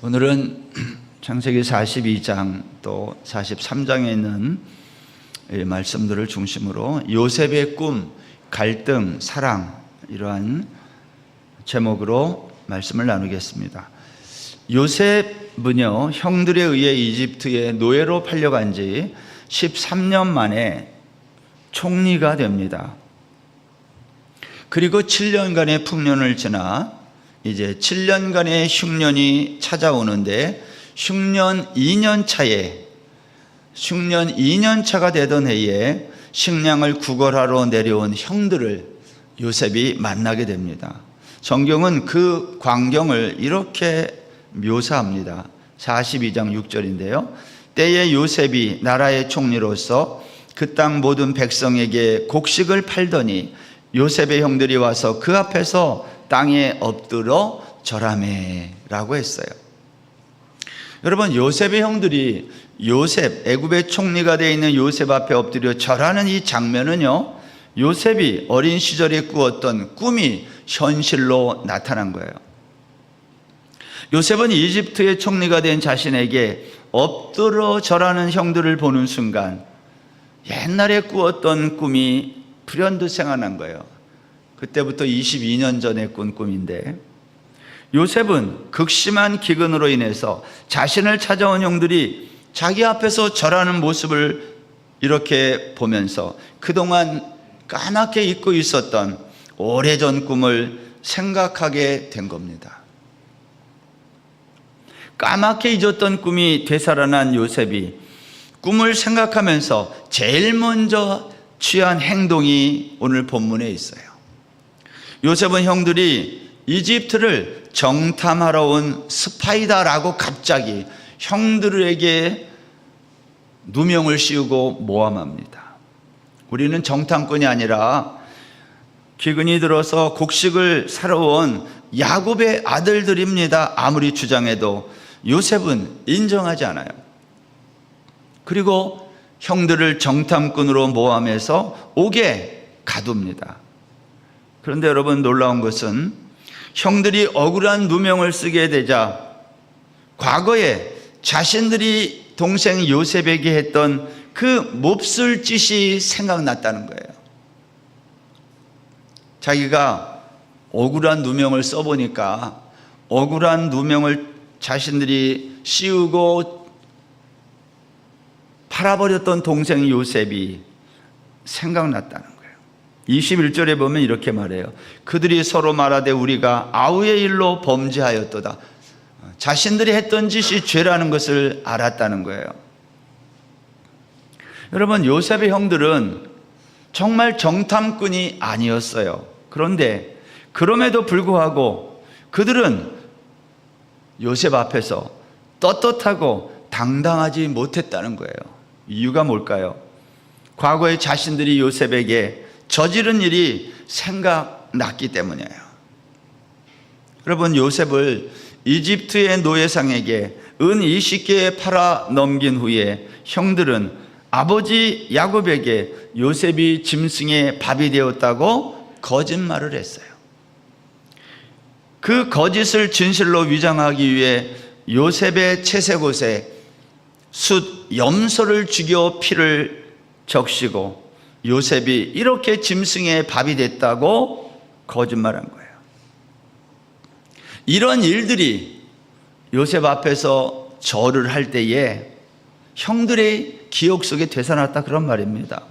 오늘은 창세기 42장 또 43장에 있는 말씀들을 중심으로 요셉의 꿈, 갈등, 사랑 이러한 제목으로 말씀을 나누겠습니다. 요셉은요, 형들에 의해 이집트에 노예로 팔려간 지 13년 만에 총리가 됩니다. 그리고 7년간의 풍년을 지나 이제 7년간의 흉년이 찾아오는데 흉년 2년 차가 되던 해에 식량을 구걸하러 내려온 형들을 요셉이 만나게 됩니다. 성경은 그 광경을 이렇게 묘사합니다. 42장 6절인데요. 때에 요셉이 나라의 총리로서 그 땅 모든 백성에게 곡식을 팔더니 요셉의 형들이 와서 그 앞에서 땅에 엎드러 절하매 라고 했어요. 여러분, 요셉의 형들이 애굽의 총리가 되어 있는 요셉 앞에 엎드려 절하는 이 장면은요, 요셉이 어린 시절에 꾸었던 꿈이 현실로 나타난 거예요. 요셉은 이집트의 총리가 된 자신에게 엎드려 절하는 형들을 보는 순간 옛날에 꾸었던 꿈이 불현듯 생각난 거예요. 그때부터 22년 전에 꾼 꿈인데, 요셉은 극심한 기근으로 인해서 자신을 찾아온 형들이 자기 앞에서 절하는 모습을 이렇게 보면서 그동안 까맣게 잊고 있었던 오래전 꿈을 생각하게 된 겁니다. 까맣게 잊었던 꿈이 되살아난 요셉이 꿈을 생각하면서 제일 먼저 취한 행동이 오늘 본문에 있어요. 요셉은 형들이 이집트를 정탐하러 온 스파이다라고 갑자기 형들에게 누명을 씌우고 모함합니다. 우리는 정탐꾼이 아니라 기근이 들어서 곡식을 사러 온 야곱의 아들들입니다. 아무리 주장해도 요셉은 인정하지 않아요. 그리고 형들을 정탐꾼으로 모함해서 옥에 가둡니다. 그런데 여러분, 놀라운 것은 형들이 억울한 누명을 쓰게 되자 과거에 자신들이 동생 요셉에게 했던 그 몹쓸 짓이 생각났다는 거예요. 자기가 억울한 누명을 써보니까 억울한 누명을 자신들이 씌우고 팔아버렸던 동생 요셉이 생각났다는 거예요. 21절에 보면 이렇게 말해요. 그들이 서로 말하되 우리가 아우의 일로 범죄하였도다. 자신들이 했던 짓이 죄라는 것을 알았다는 거예요. 여러분, 요셉의 형들은 정말 정탐꾼이 아니었어요. 그런데 그럼에도 불구하고 그들은 요셉 앞에서 떳떳하고 당당하지 못했다는 거예요. 이유가 뭘까요? 과거에 자신들이 요셉에게 저지른 일이 생각났기 때문이에요. 여러분, 요셉을 이집트의 노예상에게 은 20개에 팔아 넘긴 후에 형들은 아버지 야곱에게 요셉이 짐승의 밥이 되었다고 거짓말을 했어요. 그 거짓을 진실로 위장하기 위해 요셉의 채색옷에 숫 염소를 죽여 피를 적시고 요셉이 이렇게 짐승의 밥이 됐다고 거짓말한 거예요. 이런 일들이 요셉 앞에서 절을 할 때에 형들의 기억 속에 되살아났다, 그런 말입니다.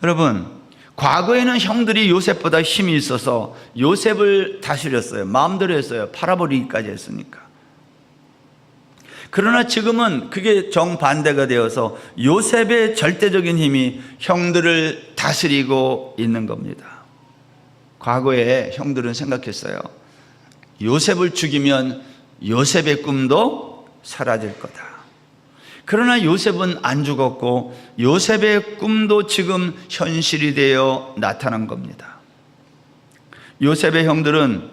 여러분, 과거에는 형들이 요셉보다 힘이 있어서 요셉을 다스렸어요. 마음대로 했어요. 팔아버리기까지 했으니까. 그러나 지금은 그게 정반대가 되어서 요셉의 절대적인 힘이 형들을 다스리고 있는 겁니다. 과거에 형들은 생각했어요. 요셉을 죽이면 요셉의 꿈도 사라질 거다. 그러나 요셉은 안 죽었고 요셉의 꿈도 지금 현실이 되어 나타난 겁니다. 요셉의 형들은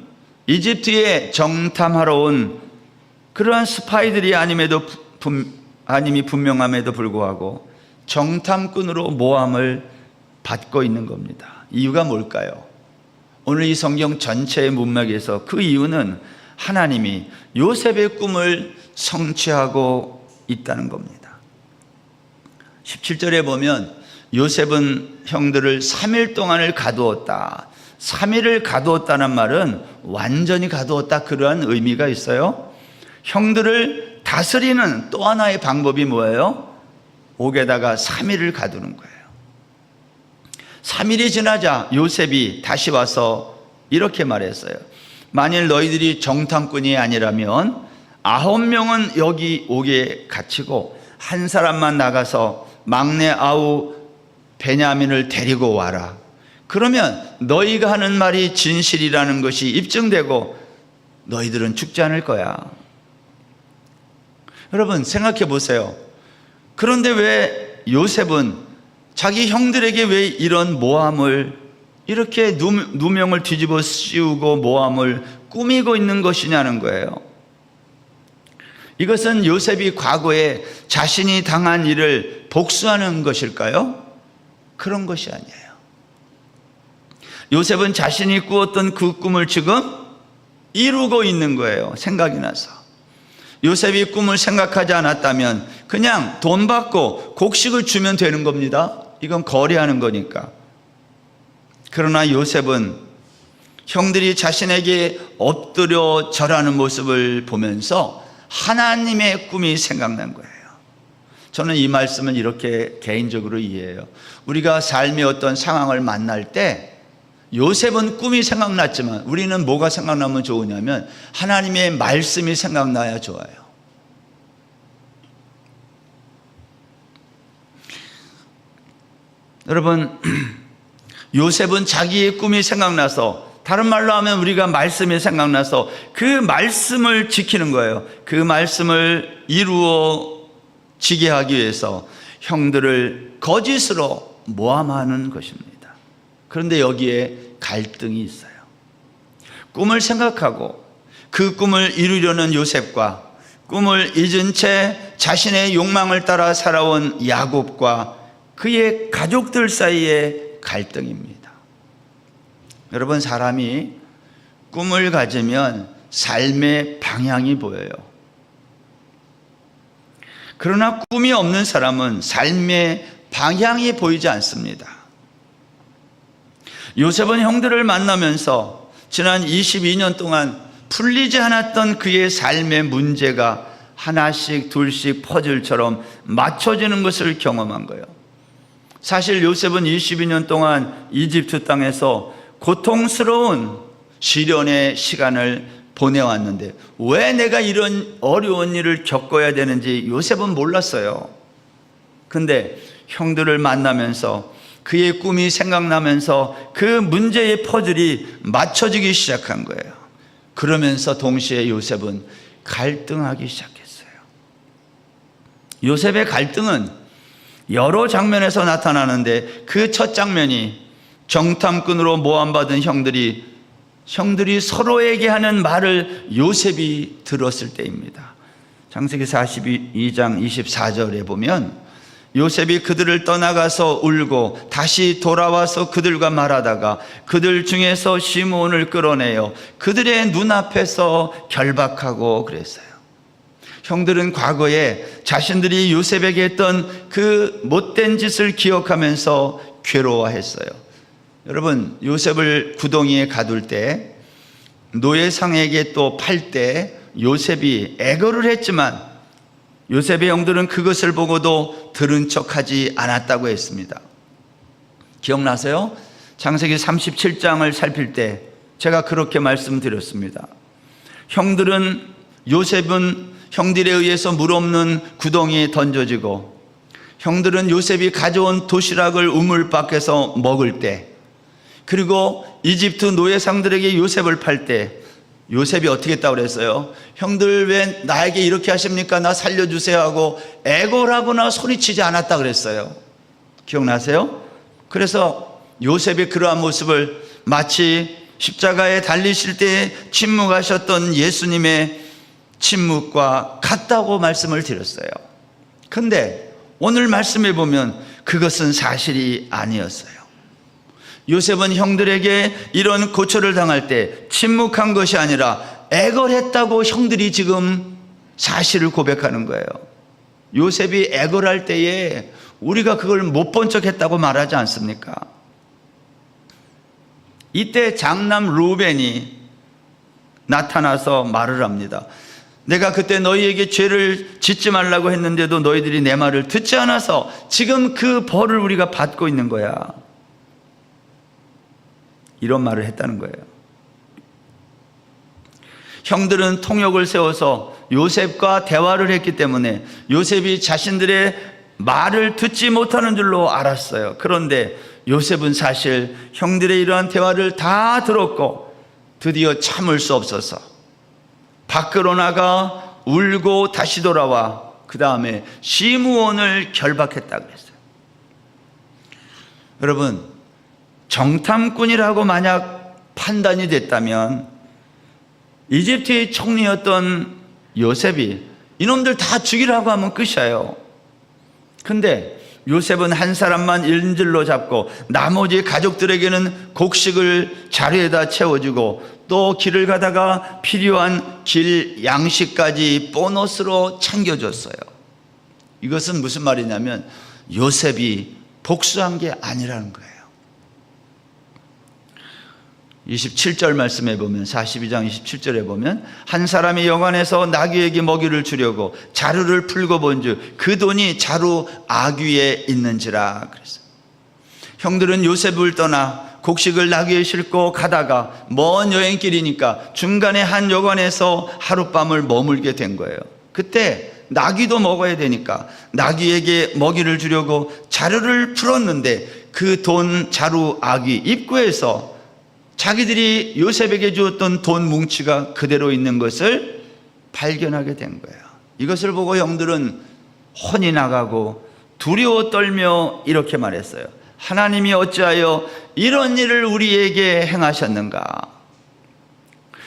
이집트에 정탐하러 온 그러한 스파이들이 아님이 분명함에도 불구하고 정탐꾼으로 모함을 받고 있는 겁니다. 이유가 뭘까요? 오늘 이 성경 전체의 문맥에서 그 이유는 하나님이 요셉의 꿈을 성취하고 있다는 겁니다. 17절에 보면 요셉은 형들을 3일 동안을 가두었다. 3일을 가두었다는 말은 완전히 가두었다, 그러한 의미가 있어요. 형들을 다스리는 또 하나의 방법이 뭐예요? 옥에다가 3일을 가두는 거예요. 3일이 지나자 요셉이 다시 와서 이렇게 말했어요. 만일 너희들이 정탐꾼이 아니라면 9명은 여기 옥에 갇히고 한 사람만 나가서 막내 아우 베냐민을 데리고 와라. 그러면 너희가 하는 말이 진실이라는 것이 입증되고 너희들은 죽지 않을 거야. 여러분 생각해 보세요. 그런데 왜 요셉은 자기 형들에게 왜 이런 모함을, 이렇게 누명을 뒤집어 씌우고 모함을 꾸미고 있는 것이냐는 거예요. 이것은 요셉이 과거에 자신이 당한 일을 복수하는 것일까요? 그런 것이 아니에요. 요셉은 자신이 꾸었던 그 꿈을 지금 이루고 있는 거예요. 생각이 나서. 요셉이 꿈을 생각하지 않았다면 그냥 돈 받고 곡식을 주면 되는 겁니다. 이건 거래하는 거니까. 그러나 요셉은 형들이 자신에게 엎드려 절하는 모습을 보면서 하나님의 꿈이 생각난 거예요. 저는 이 말씀은 이렇게 개인적으로 이해해요. 우리가 삶의 어떤 상황을 만날 때 요셉은 꿈이 생각났지만 우리는 뭐가 생각나면 좋으냐면 하나님의 말씀이 생각나야 좋아요. 여러분, 요셉은 자기의 꿈이 생각나서, 다른 말로 하면 우리가 말씀이 생각나서 그 말씀을 지키는 거예요. 그 말씀을 이루어지게 하기 위해서 형들을 거짓으로 모함하는 것입니다. 그런데 여기에 갈등이 있어요. 꿈을 생각하고 그 꿈을 이루려는 요셉과 꿈을 잊은 채 자신의 욕망을 따라 살아온 야곱과 그의 가족들 사이의 갈등입니다. 여러분, 사람이 꿈을 가지면 삶의 방향이 보여요. 그러나 꿈이 없는 사람은 삶의 방향이 보이지 않습니다. 요셉은 형들을 만나면서 지난 22년 동안 풀리지 않았던 그의 삶의 문제가 하나씩 둘씩 퍼즐처럼 맞춰지는 것을 경험한 거예요. 사실 요셉은 22년 동안 이집트 땅에서 고통스러운 시련의 시간을 보내왔는데 왜 내가 이런 어려운 일을 겪어야 되는지 요셉은 몰랐어요. 근데 형들을 만나면서 그의 꿈이 생각나면서 그 문제의 퍼즐이 맞춰지기 시작한 거예요. 그러면서 동시에 요셉은 갈등하기 시작했어요. 요셉의 갈등은 여러 장면에서 나타나는데 그 첫 장면이 정탐꾼으로 모함받은 형들이 서로에게 하는 말을 요셉이 들었을 때입니다. 창세기 42장 24절에 보면 요셉이 그들을 떠나가서 울고 다시 돌아와서 그들과 말하다가 그들 중에서 시므온을 끌어내어 그들의 눈앞에서 결박하고 그랬어요. 형들은 과거에 자신들이 요셉에게 했던 그 못된 짓을 기억하면서 괴로워했어요. 여러분, 요셉을 구덩이에 가둘 때, 노예상에게 또 팔 때 요셉이 애거를 했지만 요셉의 형들은 그것을 보고도 들은 척하지 않았다고 했습니다. 기억나세요? 창세기 37장을 살필 때 제가 그렇게 말씀드렸습니다. 요셉은 형들에 의해서 물 없는 구덩이에 던져지고 형들은 요셉이 가져온 도시락을 우물 밖에서 먹을 때, 그리고 이집트 노예상들에게 요셉을 팔 때 요셉이 어떻게 했다고 그랬어요? 형들 왜 나에게 이렇게 하십니까? 나 살려주세요 하고 애걸하거나 소리치지 않았다 그랬어요. 기억나세요? 그래서 요셉의 그러한 모습을 마치 십자가에 달리실 때 침묵하셨던 예수님의 침묵과 같다고 말씀을 드렸어요. 근데 오늘 말씀해 보면 그것은 사실이 아니었어요. 요셉은 형들에게 이런 고초를 당할 때 침묵한 것이 아니라 애걸했다고 형들이 지금 사실을 고백하는 거예요. 요셉이 애걸할 때에 우리가 그걸 못 본 척 했다고 말하지 않습니까? 이때 장남 루벤이 나타나서 말을 합니다. 내가 그때 너희에게 죄를 짓지 말라고 했는데도 너희들이 내 말을 듣지 않아서 지금 그 벌을 우리가 받고 있는 거야. 이런 말을 했다는 거예요. 형들은 통역을 세워서 요셉과 대화를 했기 때문에 요셉이 자신들의 말을 듣지 못하는 줄로 알았어요. 그런데 요셉은 사실 형들의 이러한 대화를 다 들었고 드디어 참을 수 없어서 밖으로 나가 울고 다시 돌아와 그 다음에 시므온을 결박했다 그랬어요. 여러분, 정탐꾼이라고 만약 판단이 됐다면 이집트의 총리였던 요셉이 이놈들 다 죽이라고 하면 끝이에요. 근데 요셉은 한 사람만 인질로 잡고 나머지 가족들에게는 곡식을 자루에다 채워주고 또 길을 가다가 필요한 길 양식까지 보너스로 챙겨줬어요. 이것은 무슨 말이냐면 요셉이 복수한 게 아니라는 거예요. 27절 말씀에 보면 42장 27절에 보면 한 사람이 영안에서 나귀에게 먹이를 주려고 자루를 풀고 본즉 그 돈이 자루 아귀에 있는지라 그랬어요. 형들은 요셉을 떠나 곡식을 나귀에 싣고 가다가 먼 여행길이니까 중간에 한 여관에서 하룻밤을 머물게 된 거예요. 그때 나귀도 먹어야 되니까 나귀에게 먹이를 주려고 자루를 풀었는데 그 돈 자루 아귀 입구에서 자기들이 요셉에게 주었던 돈 뭉치가 그대로 있는 것을 발견하게 된 거예요. 이것을 보고 형들은 혼이 나가고 두려워 떨며 이렇게 말했어요. 하나님이 어찌하여 이런 일을 우리에게 행하셨는가?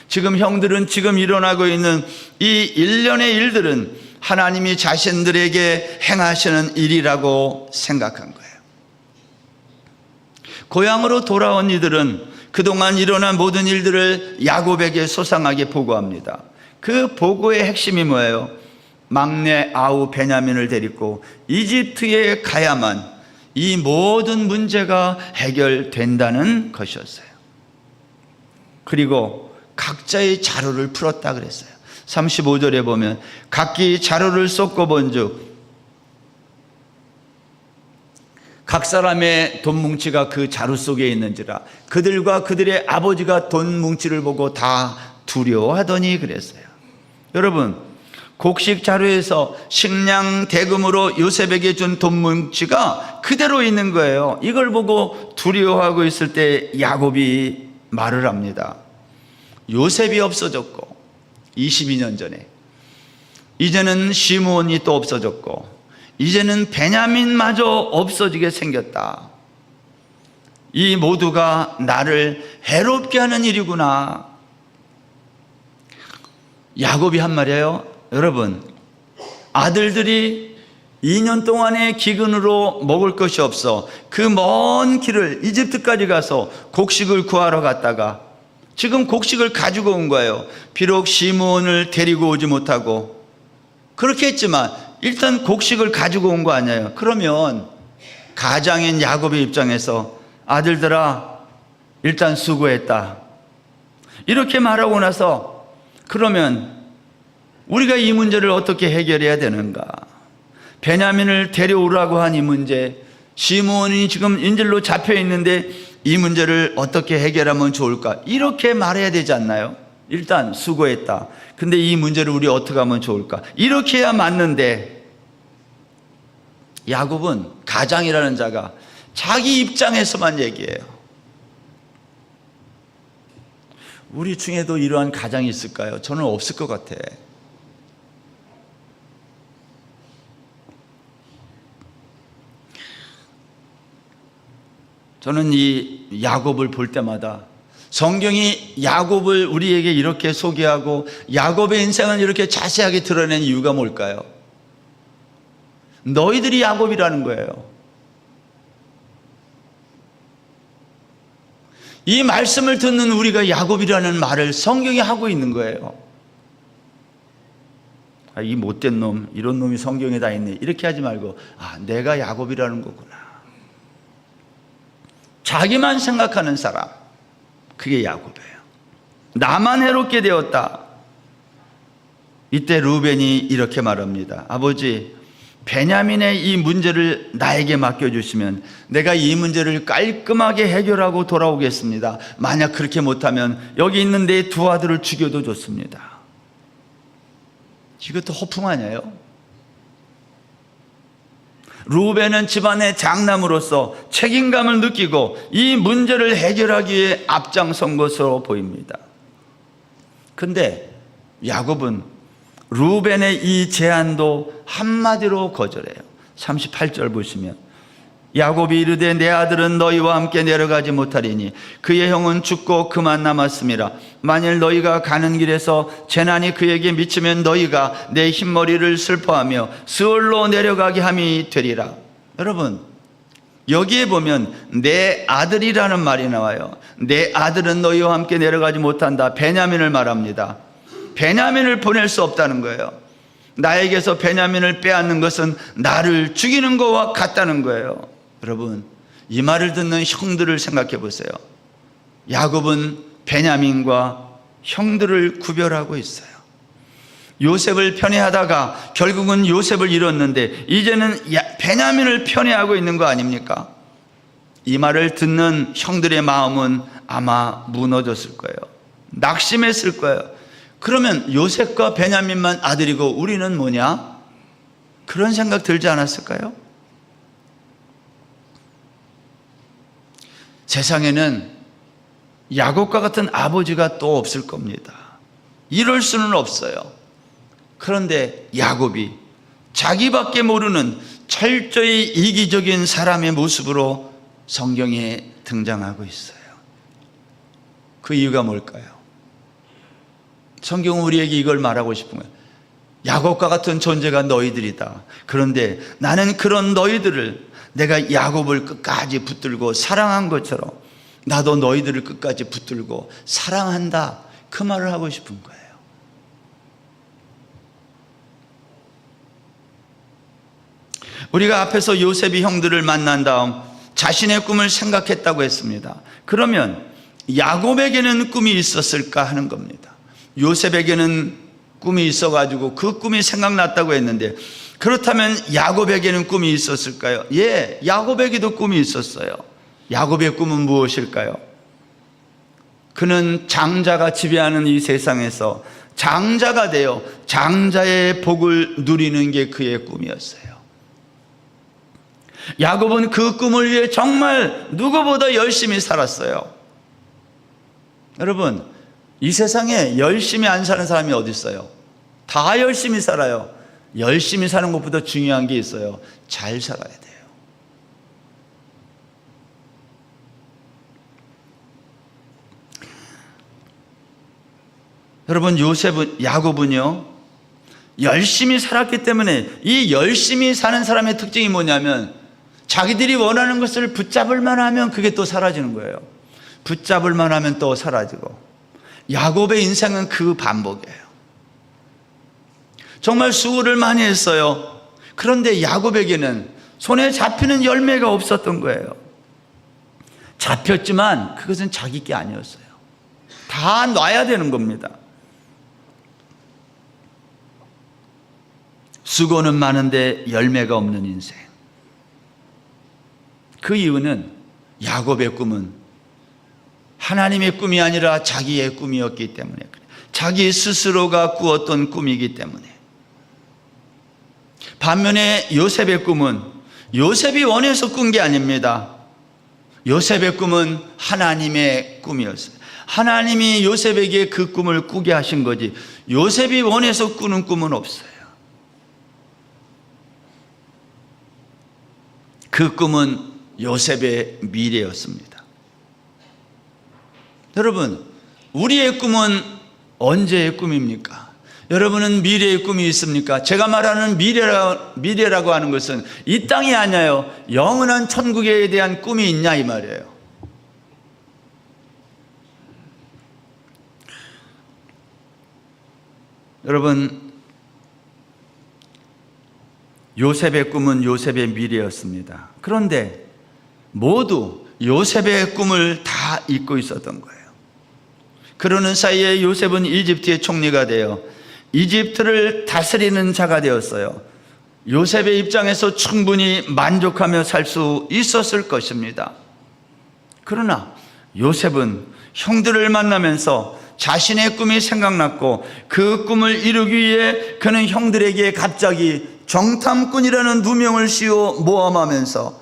지금 형들은 지금 일어나고 있는 이 일련의 일들은 하나님이 자신들에게 행하시는 일이라고 생각한 거예요. 고향으로 돌아온 이들은 그동안 일어난 모든 일들을 야곱에게 소상하게 보고합니다. 그 보고의 핵심이 뭐예요? 막내 아우 베냐민을 데리고 이집트에 가야만 이 모든 문제가 해결된다는 것이었어요. 그리고 각자의 자루를 풀었다 그랬어요. 35절에 보면 각기 자루를 쏟고 본즉 각 사람의 돈 뭉치가 그 자루 속에 있는지라 그들과 그들의 아버지가 돈 뭉치를 보고 다 두려워하더니 그랬어요. 여러분, 곡식 자루에서 식량 대금으로 요셉에게 준 돈 뭉치가 그대로 있는 거예요. 이걸 보고 두려워하고 있을 때 야곱이 말을 합니다. 요셉이 없어졌고 22년 전에 이제는 시므온이 또 없어졌고 이제는 베냐민마저 없어지게 생겼다. 이 모두가 나를 해롭게 하는 일이구나. 야곱이 한 말이에요. 여러분, 아들들이 2년 동안의 기근으로 먹을 것이 없어 그 먼 길을 이집트까지 가서 곡식을 구하러 갔다가 지금 곡식을 가지고 온 거예요. 비록 시므온을 데리고 오지 못하고 그렇게 했지만 일단 곡식을 가지고 온 거 아니에요. 그러면 가장인 야곱의 입장에서 아들들아 일단 수고했다 이렇게 말하고 나서 그러면 우리가 이 문제를 어떻게 해결해야 되는가? 베냐민을 데려오라고 한 이 문제, 시므온이 지금 인질로 잡혀 있는데 이 문제를 어떻게 해결하면 좋을까? 이렇게 말해야 되지 않나요? 일단 수고했다. 근데 이 문제를 우리 어떻게 하면 좋을까? 이렇게 해야 맞는데 야곱은 가장이라는 자가 자기 입장에서만 얘기해요. 우리 중에도 이러한 가장이 있을까요? 저는 없을 것 같아. 저는 이 야곱을 볼 때마다 성경이 야곱을 우리에게 이렇게 소개하고 야곱의 인생을 이렇게 자세하게 드러낸 이유가 뭘까요? 너희들이 야곱이라는 거예요. 이 말씀을 듣는 우리가 야곱이라는 말을 성경이 하고 있는 거예요. 아, 이 못된 놈, 이런 놈이 성경에 다 있네, 이렇게 하지 말고, 아, 내가 야곱이라는 거구나. 자기만 생각하는 사람, 그게 야곱이에요. 나만 해롭게 되었다. 이때 루벤이 이렇게 말합니다. 아버지, 베냐민의 이 문제를 나에게 맡겨주시면 내가 이 문제를 깔끔하게 해결하고 돌아오겠습니다. 만약 그렇게 못하면 여기 있는 내 두 아들을 죽여도 좋습니다. 이것도 허풍 아니에요? 루벤은 집안의 장남으로서 책임감을 느끼고 이 문제를 해결하기 위해 앞장선 것으로 보입니다. 근데 야곱은 루벤의 이 제안도 한마디로 거절해요. 38절 보시면, 야곱이 이르되 내 아들은 너희와 함께 내려가지 못하리니 그의 형은 죽고 그만 남았음이라. 만일 너희가 가는 길에서 재난이 그에게 미치면 너희가 내 흰머리를 슬퍼하며 스올로 내려가게 함이 되리라. 여러분, 여기에 보면 내 아들이라는 말이 나와요. 내 아들은 너희와 함께 내려가지 못한다. 베냐민을 말합니다. 베냐민을 보낼 수 없다는 거예요. 나에게서 베냐민을 빼앗는 것은 나를 죽이는 것과 같다는 거예요. 여러분, 이 말을 듣는 형들을 생각해 보세요. 야곱은 베냐민과 형들을 구별하고 있어요. 요셉을 편애하다가 결국은 요셉을 잃었는데 이제는 베냐민을 편애하고 있는 거 아닙니까? 이 말을 듣는 형들의 마음은 아마 무너졌을 거예요. 낙심했을 거예요. 그러면 요셉과 베냐민만 아들이고 우리는 뭐냐? 그런 생각 들지 않았을까요? 세상에는 야곱과 같은 아버지가 또 없을 겁니다. 이럴 수는 없어요. 그런데 야곱이 자기밖에 모르는 철저히 이기적인 사람의 모습으로 성경에 등장하고 있어요. 그 이유가 뭘까요? 성경은 우리에게 이걸 말하고 싶은 거예요. 야곱과 같은 존재가 너희들이다. 그런데 나는 그런 너희들을, 내가 야곱을 끝까지 붙들고 사랑한 것처럼 나도 너희들을 끝까지 붙들고 사랑한다. 그 말을 하고 싶은 거예요. 우리가 앞에서 요셉이 형들을 만난 다음 자신의 꿈을 생각했다고 했습니다. 그러면 야곱에게는 꿈이 있었을까 하는 겁니다. 요셉에게는 꿈이 있어가지고 그 꿈이 생각났다고 했는데, 그렇다면 야곱에게는 꿈이 있었을까요? 예, 야곱에게도 꿈이 있었어요. 야곱의 꿈은 무엇일까요? 그는 장자가 지배하는 이 세상에서 장자가 되어 장자의 복을 누리는 게 그의 꿈이었어요. 야곱은 그 꿈을 위해 정말 누구보다 열심히 살았어요. 여러분, 이 세상에 열심히 안 사는 사람이 어디 있어요? 다 열심히 살아요. 열심히 사는 것보다 중요한 게 있어요. 잘 살아야 돼요. 여러분, 야곱은요, 열심히 살았기 때문에, 이 열심히 사는 사람의 특징이 뭐냐면 자기들이 원하는 것을 붙잡을만 하면 그게 또 사라지는 거예요. 붙잡을만 하면 또 사라지고. 야곱의 인생은 그 반복이에요. 정말 수고를 많이 했어요. 그런데 야곱에게는 손에 잡히는 열매가 없었던 거예요. 잡혔지만 그것은 자기 게 아니었어요. 다 놔야 되는 겁니다. 수고는 많은데 열매가 없는 인생. 그 이유는 야곱의 꿈은 하나님의 꿈이 아니라 자기의 꿈이었기 때문에, 자기 스스로가 꾸었던 꿈이기 때문에. 반면에 요셉의 꿈은 요셉이 원해서 꾼 게 아닙니다. 요셉의 꿈은 하나님의 꿈이었어요. 하나님이 요셉에게 그 꿈을 꾸게 하신 거지, 요셉이 원해서 꾸는 꿈은 없어요. 그 꿈은 요셉의 미래였습니다. 여러분, 우리의 꿈은 언제의 꿈입니까? 여러분은 미래의 꿈이 있습니까? 제가 말하는 미래라고 하는 것은 이 땅이 아니에요. 영원한 천국에 대한 꿈이 있냐 이 말이에요. 여러분, 요셉의 꿈은 요셉의 미래였습니다. 그런데 모두 요셉의 꿈을 다 잊고 있었던 거예요. 그러는 사이에 요셉은 이집트의 총리가 되어 이집트를 다스리는 자가 되었어요. 요셉의 입장에서 충분히 만족하며 살 수 있었을 것입니다. 그러나 요셉은 형들을 만나면서 자신의 꿈이 생각났고 그 꿈을 이루기 위해 그는 형들에게 갑자기 정탐꾼이라는 누명을 씌워 모함하면서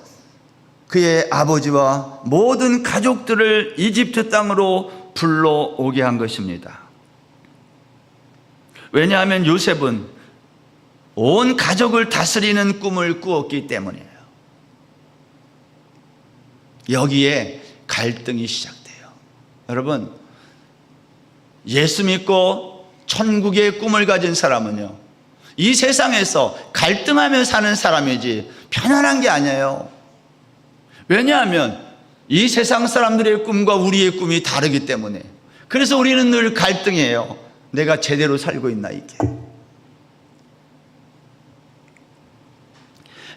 그의 아버지와 모든 가족들을 이집트 땅으로 불러오게 한 것입니다. 왜냐하면 요셉은 온 가족을 다스리는 꿈을 꾸었기 때문이에요. 여기에 갈등이 시작돼요. 여러분, 예수 믿고 천국의 꿈을 가진 사람은요, 이 세상에서 갈등하며 사는 사람이지 편안한 게 아니에요. 왜냐하면 이 세상 사람들의 꿈과 우리의 꿈이 다르기 때문에. 그래서 우리는 늘 갈등해요. 내가 제대로 살고 있나 이게.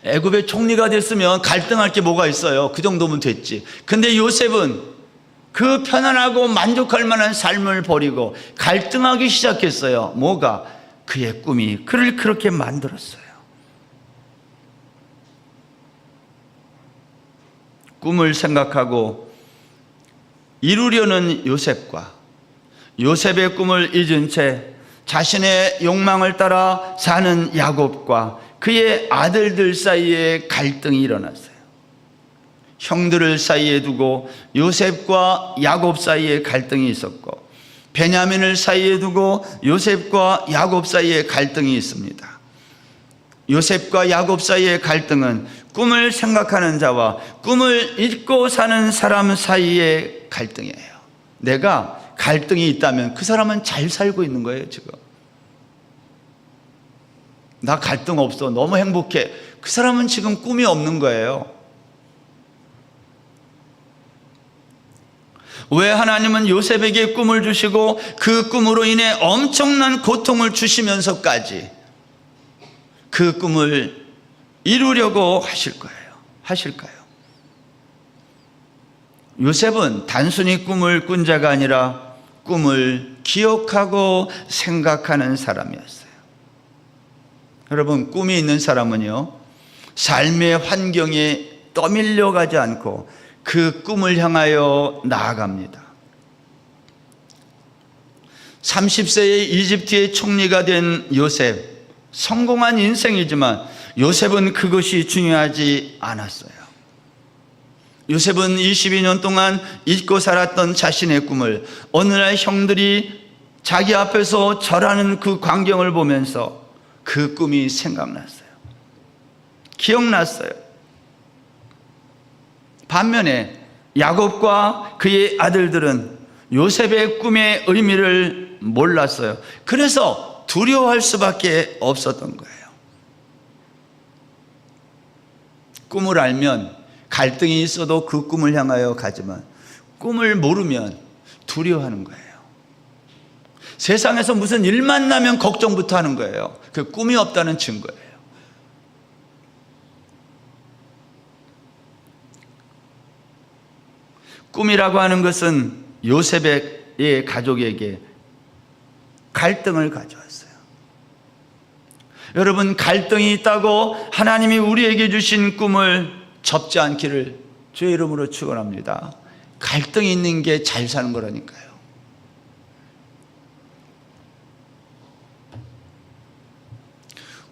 애굽의 총리가 됐으면 갈등할 게 뭐가 있어요? 그 정도면 됐지. 근데 요셉은 그 편안하고 만족할 만한 삶을 버리고 갈등하기 시작했어요. 뭐가? 그의 꿈이 그를 그렇게 만들었어요. 꿈을 생각하고 이루려는 요셉과 요셉의 꿈을 잊은 채 자신의 욕망을 따라 사는 야곱과 그의 아들들 사이에 갈등이 일어났어요. 형들을 사이에 두고 요셉과 야곱 사이에 갈등이 있었고, 베냐민을 사이에 두고 요셉과 야곱 사이에 갈등이 있습니다. 요셉과 야곱 사이의 갈등은 꿈을 생각하는 자와 꿈을 잊고 사는 사람 사이의 갈등이에요. 내가 갈등이 있다면 그 사람은 잘 살고 있는 거예요. 지금 나 갈등 없어, 너무 행복해, 그 사람은 지금 꿈이 없는 거예요. 왜 하나님은 요셉에게 꿈을 주시고 그 꿈으로 인해 엄청난 고통을 주시면서까지 그 꿈을 이루려고 하실까요? 요셉은 단순히 꿈을 꾼 자가 아니라 꿈을 기억하고 생각하는 사람이었어요. 여러분, 꿈이 있는 사람은요, 삶의 환경에 떠밀려가지 않고 그 꿈을 향하여 나아갑니다. 30세의 이집트의 총리가 된 요셉, 성공한 인생이지만 요셉은 그것이 중요하지 않았어요. 요셉은 22년 동안 잊고 살았던 자신의 꿈을 어느 날 형들이 자기 앞에서 절하는 그 광경을 보면서 그 꿈이 생각났어요. 기억났어요. 반면에 야곱과 그의 아들들은 요셉의 꿈의 의미를 몰랐어요. 그래서 두려워할 수밖에 없었던 거예요. 꿈을 알면 갈등이 있어도 그 꿈을 향하여 가지만 꿈을 모르면 두려워하는 거예요. 세상에서 무슨 일만 나면 걱정부터 하는 거예요. 그 꿈이 없다는 증거예요. 꿈이라고 하는 것은 요셉의 가족에게 갈등을 가져왔어요. 여러분, 갈등이 있다고 하나님이 우리에게 주신 꿈을 접지 않기를 주의 이름으로 축원합니다. 갈등이 있는 게 잘 사는 거라니까요.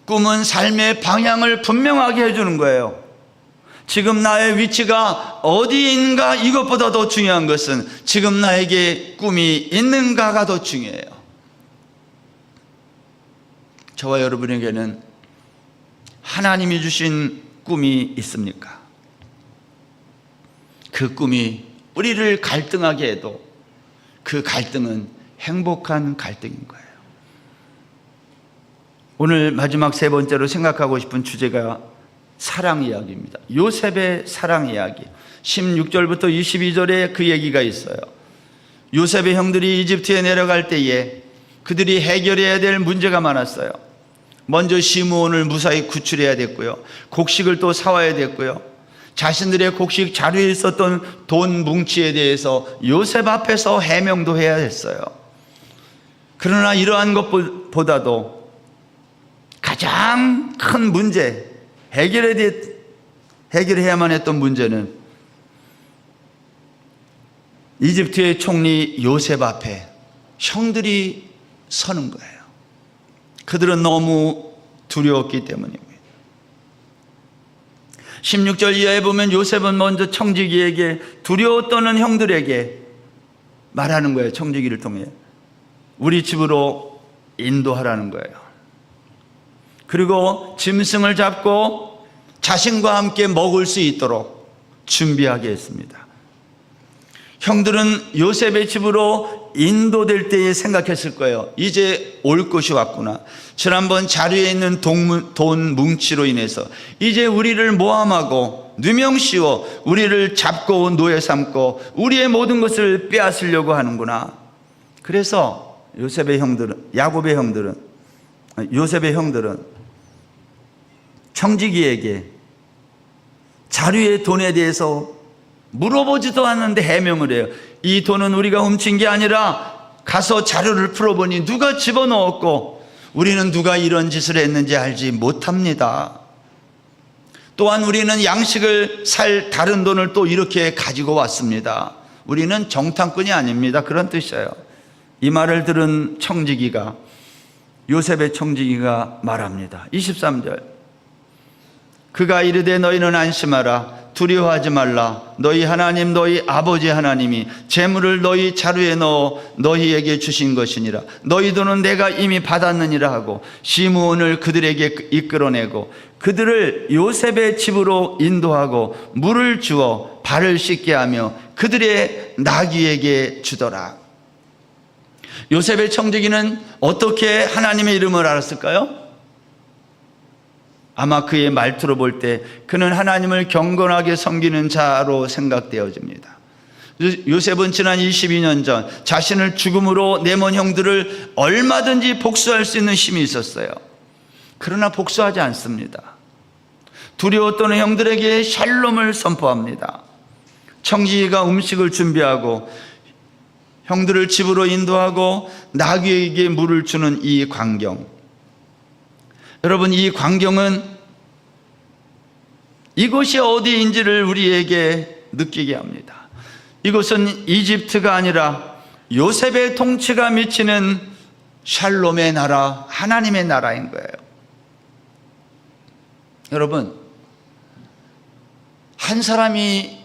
꿈은 삶의 방향을 분명하게 해주는 거예요. 지금 나의 위치가 어디에 있는가, 이것보다 더 중요한 것은 지금 나에게 꿈이 있는가가 더 중요해요. 저와 여러분에게는 하나님이 주신 꿈이 있습니까? 그 꿈이 우리를 갈등하게 해도 그 갈등은 행복한 갈등인 거예요. 오늘 마지막 세 번째로 생각하고 싶은 주제가 사랑 이야기입니다. 요셉의 사랑 이야기. 16절부터 22절에 그 얘기가 있어요. 요셉의 형들이 이집트에 내려갈 때에 그들이 해결해야 될 문제가 많았어요. 먼저 시므온을 무사히 구출해야 됐고요. 곡식을 또 사와야 됐고요. 자신들의 곡식 자루에 있었던 돈 뭉치에 대해서 요셉 앞에서 해명도 해야 했어요. 그러나 이러한 것보다도 가장 큰 문제, 해결해야만 했던 문제는 이집트의 총리 요셉 앞에 형들이 서는 거예요. 그들은 너무 두려웠기 때문입니다. 16절 이하에 보면 요셉은 먼저 청지기에게 두려워 떠는 형들에게 말하는 거예요. 청지기를 통해 우리 집으로 인도하라는 거예요. 그리고 짐승을 잡고 자신과 함께 먹을 수 있도록 준비하게 했습니다. 형들은 요셉의 집으로 인도될 때에 생각했을 거예요. 이제 올 것이 왔구나. 지난번 자리에 있는 돈 뭉치로 인해서 이제 우리를 모함하고 누명씌워 우리를 잡고 노예 삼고 우리의 모든 것을 빼앗으려고 하는구나. 그래서 요셉의 형들은 청지기에게 자루의 돈에 대해서 물어보지도 않는데 해명을 해요. 이 돈은 우리가 훔친 게 아니라 가서 자료를 풀어보니 누가 집어넣었고 우리는 누가 이런 짓을 했는지 알지 못합니다. 또한 우리는 양식을 살 다른 돈을 또 이렇게 가지고 왔습니다. 우리는 정탐꾼이 아닙니다. 그런 뜻이에요. 이 말을 들은 요셉의 청지기가 말합니다. 23절 그가 이르되 너희는 안심하라. 두려워하지 말라. 너희 하나님 너희 아버지 하나님이 재물을 너희 자루에 넣어 너희에게 주신 것이니라. 너희 돈은 내가 이미 받았느니라 하고 시므온을 그들에게 이끌어내고 그들을 요셉의 집으로 인도하고 물을 주어 발을 씻게 하며 그들의 나귀에게 주더라. 요셉의 청지기는 어떻게 하나님의 이름을 알았을까요? 아마 그의 말투로 볼 때 그는 하나님을 경건하게 섬기는 자로 생각되어집니다. 요셉은 지난 22년 전 자신을 죽음으로 내몬 형들을 얼마든지 복수할 수 있는 힘이 있었어요. 그러나 복수하지 않습니다. 두려워 떠는 형들에게 샬롬을 선포합니다. 청지기가 음식을 준비하고 형들을 집으로 인도하고 나귀에게 물을 주는 이 광경, 여러분, 이 광경은 이곳이 어디인지를 우리에게 느끼게 합니다. 이곳은 이집트가 아니라 요셉의 통치가 미치는 샬롬의 나라, 하나님의 나라인 거예요. 여러분, 한 사람이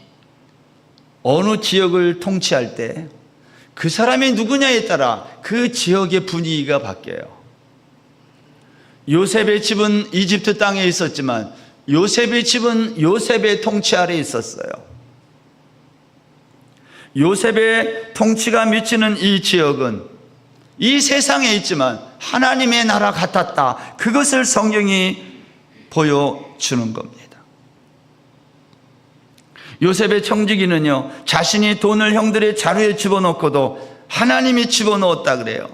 어느 지역을 통치할 때 그 사람이 누구냐에 따라 그 지역의 분위기가 바뀌어요. 요셉의 집은 이집트 땅에 있었지만 요셉의 집은 요셉의 통치 아래 있었어요. 요셉의 통치가 미치는 이 지역은 이 세상에 있지만 하나님의 나라 같았다. 그것을 성경이 보여주는 겁니다. 요셉의 청지기는요, 자신이 돈을 형들의 자루에 집어넣고도 하나님이 집어넣었다 그래요.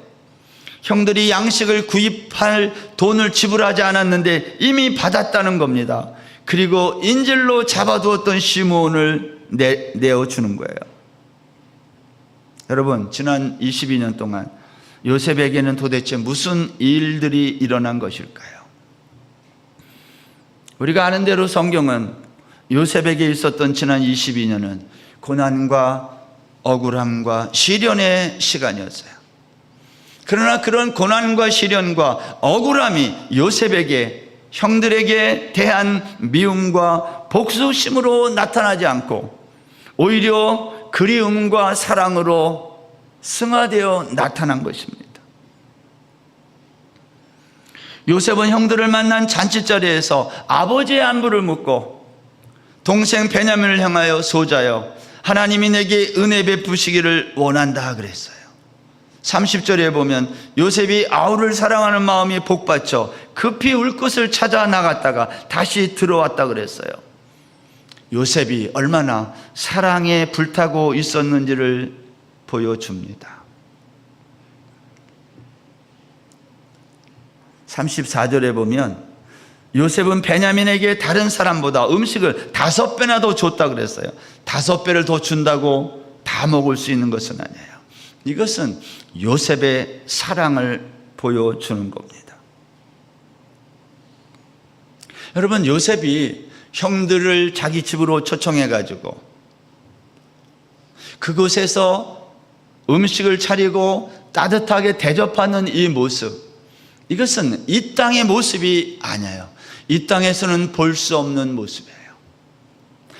형들이 양식을 구입할 돈을 지불하지 않았는데 이미 받았다는 겁니다. 그리고 인질로 잡아두었던 시므온을 내어주는 거예요. 여러분, 지난 22년 동안 요셉에게는 도대체 무슨 일들이 일어난 것일까요? 우리가 아는 대로 성경은 요셉에게 있었던 지난 22년은 고난과 억울함과 시련의 시간이었어요. 그러나 그런 고난과 시련과 억울함이 요셉에게, 형들에게 대한 미움과 복수심으로 나타나지 않고 오히려 그리움과 사랑으로 승화되어 나타난 것입니다. 요셉은 형들을 만난 잔치자리에서 아버지의 안부를 묻고 동생 베냐민을 향하여 소자여, 하나님이 내게 은혜 베푸시기를 원한다 그랬어요. 30절에 보면 요셉이 아우를 사랑하는 마음이 복받쳐 급히 울 것을 찾아 나갔다가 다시 들어왔다 그랬어요. 요셉이 얼마나 사랑에 불타고 있었는지를 보여줍니다. 34절에 보면 요셉은 베냐민에게 다른 사람보다 음식을 5배나 더 줬다 그랬어요. 5배를 더 준다고 다 먹을 수 있는 것은 아니에요. 이것은 요셉의 사랑을 보여주는 겁니다. 여러분, 요셉이 형들을 자기 집으로 초청해 가지고 그곳에서 음식을 차리고 따뜻하게 대접하는 이 모습, 이것은 이 땅의 모습이 아니에요. 이 땅에서는 볼 수 없는 모습이에요.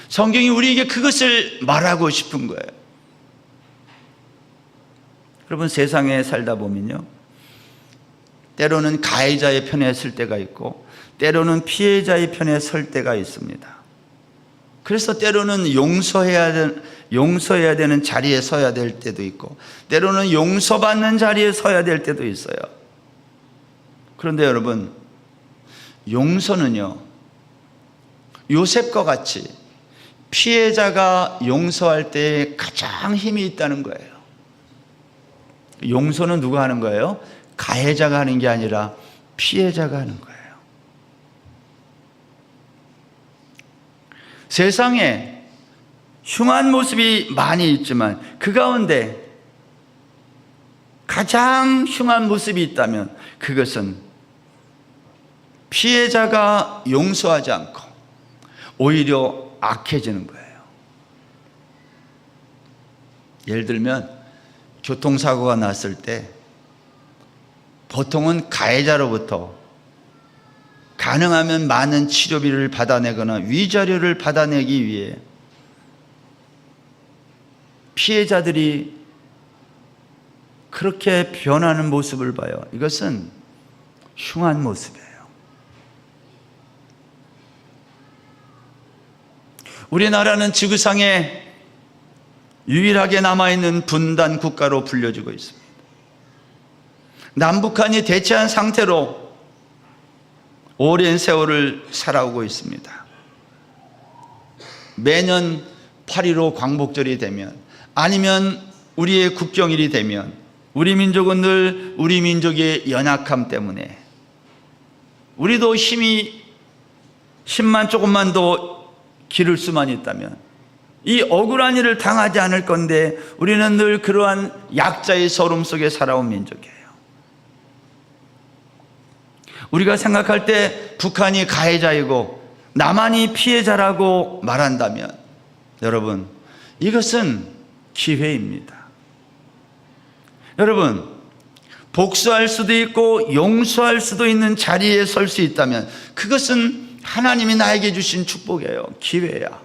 성경이 우리에게 그것을 말하고 싶은 거예요. 여러분, 세상에 살다 보면요, 때로는 가해자의 편에 설 때가 있고 때로는 피해자의 편에 설 때가 있습니다. 그래서 때로는 용서해야 되는 자리에 서야 될 때도 있고 때로는 용서받는 자리에 서야 될 때도 있어요. 그런데 여러분, 용서는요, 요셉과 같이 피해자가 용서할 때 가장 힘이 있다는 거예요. 용서는 누가 하는 거예요? 가해자가 하는 게 아니라 피해자가 하는 거예요. 세상에 흉한 모습이 많이 있지만 그 가운데 가장 흉한 모습이 있다면 그것은 피해자가 용서하지 않고 오히려 악해지는 거예요. 예를 들면 교통사고가 났을 때 보통은 가해자로부터 가능하면 많은 치료비를 받아내거나 위자료를 받아내기 위해 피해자들이 그렇게 변하는 모습을 봐요. 이것은 흉한 모습이에요. 우리나라는 지구상에 유일하게 남아있는 분단 국가로 불려지고 있습니다. 남북한이 대치한 상태로 오랜 세월을 살아오고 있습니다. 매년 8.15 광복절이 되면 아니면 우리의 국경일이 되면 우리 민족은 늘 우리 민족의 연약함 때문에 우리도 힘만 조금만 더 기를 수만 있다면 이 억울한 일을 당하지 않을 건데 우리는 늘 그러한 약자의 서름 속에 살아온 민족이에요. 우리가 생각할 때 북한이 가해자이고 남한이 피해자라고 말한다면 여러분, 이것은 기회입니다. 여러분, 복수할 수도 있고 용서할 수도 있는 자리에 설 수 있다면 그것은 하나님이 나에게 주신 축복이에요. 기회야.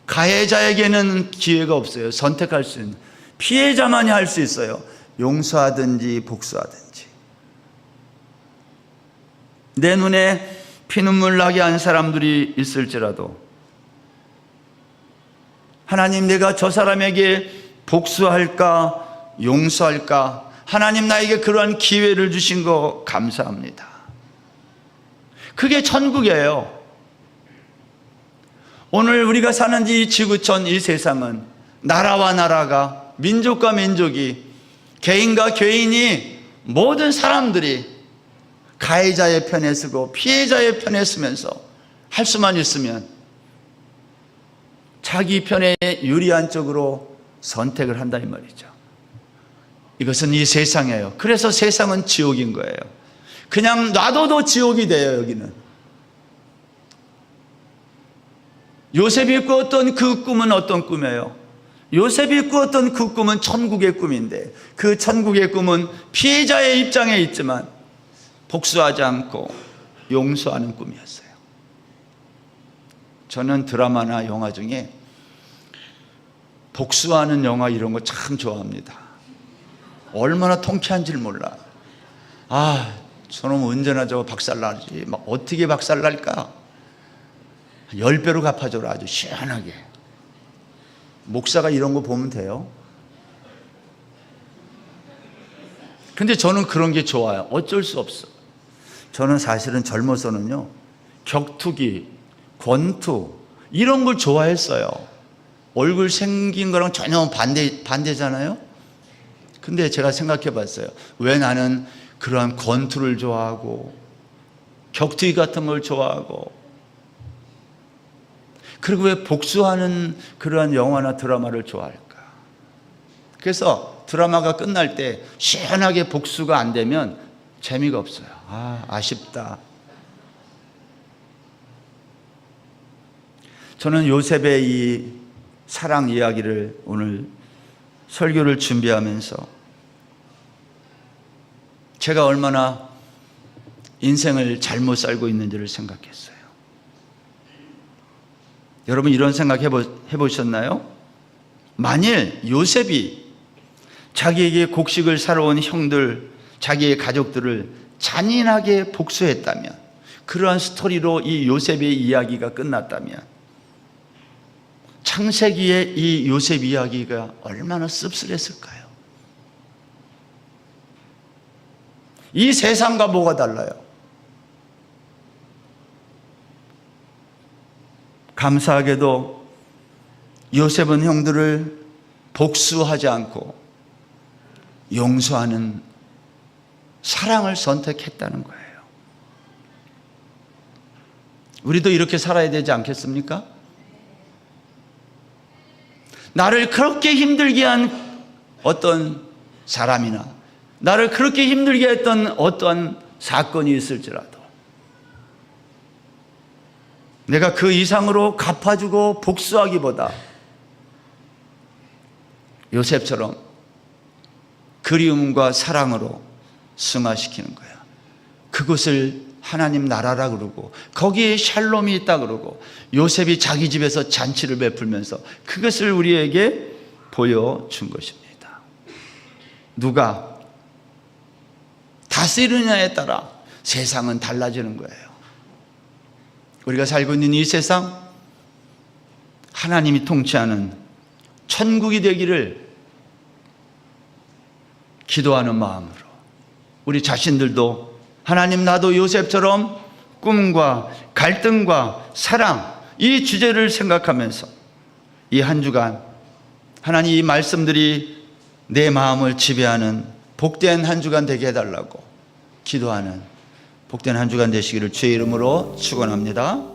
가해자에게는 기회가 없어요. 선택할 수 있는, 피해자만이 할 수 있어요. 용서하든지 복수하든지. 내 눈에 피눈물 나게 한 사람들이 있을지라도 하나님, 내가 저 사람에게 복수할까 용서할까, 하나님 나에게 그러한 기회를 주신 거 감사합니다. 그게 천국이에요. 오늘 우리가 사는 이 지구촌, 이 세상은 나라와 나라가, 민족과 민족이, 개인과 개인이, 모든 사람들이 가해자의 편에 서고 피해자의 편에 서면서 할 수만 있으면 자기 편에 유리한 쪽으로 선택을 한다 이 말이죠. 이것은 이 세상이에요. 그래서 세상은 지옥인 거예요. 그냥 놔둬도 지옥이 돼요. 여기는 요셉이 꾸었던 그 꿈은 어떤 꿈이에요? 요셉이 꾸었던 그 꿈은 천국의 꿈인데 그 천국의 꿈은 피해자의 입장에 있지만 복수하지 않고 용서하는 꿈이었어요. 저는 드라마나 영화 중에 복수하는 영화 이런 거 참 좋아합니다. 얼마나 통쾌한지를 몰라. 아, 저놈 언제나 저거 박살나지. 막 어떻게 박살날까? 10배로 갚아줘라. 아주 시원하게. 목사가 이런 거 보면 돼요. 근데 저는 그런 게 좋아요. 어쩔 수 없어. 저는 사실은 젊어서는요, 격투기, 권투 이런 걸 좋아했어요. 얼굴 생긴 거랑 전혀 반대잖아요. 근데 제가 생각해 봤어요. 왜 나는 그러한 권투를 좋아하고 격투기 같은 걸 좋아하고, 그리고 왜 복수하는 그러한 영화나 드라마를 좋아할까? 그래서 드라마가 끝날 때 시원하게 복수가 안 되면 재미가 없어요. 아쉽다. 저는 요셉의 이 사랑 이야기를 오늘 설교를 준비하면서 제가 얼마나 인생을 잘못 살고 있는지를 생각했어요. 여러분 이런 생각 해보셨나요? 만일 요셉이 자기에게 곡식을 사러 온 형들, 자기의 가족들을 잔인하게 복수했다면, 그러한 스토리로 이 요셉의 이야기가 끝났다면 창세기의 이 요셉 이야기가 얼마나 씁쓸했을까요? 이 세상과 뭐가 달라요? 감사하게도 요셉은 형들을 복수하지 않고 용서하는 사랑을 선택했다는 거예요. 우리도 이렇게 살아야 되지 않겠습니까? 나를 그렇게 힘들게 한 어떤 사람이나 나를 그렇게 힘들게 했던 어떠한 사건이 있을지라도 내가 그 이상으로 갚아주고 복수하기보다 요셉처럼 그리움과 사랑으로 승화시키는 거야. 그것을 하나님 나라라 그러고, 거기에 샬롬이 있다 그러고, 요셉이 자기 집에서 잔치를 베풀면서 그것을 우리에게 보여준 것입니다. 누가 다스리느냐에 따라 세상은 달라지는 거예요. 우리가 살고 있는 이 세상, 하나님이 통치하는 천국이 되기를 기도하는 마음으로 우리 자신들도 하나님, 나도 요셉처럼 꿈과 갈등과 사랑, 이 주제를 생각하면서 이 한 주간 하나님 이 말씀들이 내 마음을 지배하는 복된 한 주간 되게 해달라고 기도하는 복된 한 주간 되시기를 주의 이름으로 축원합니다.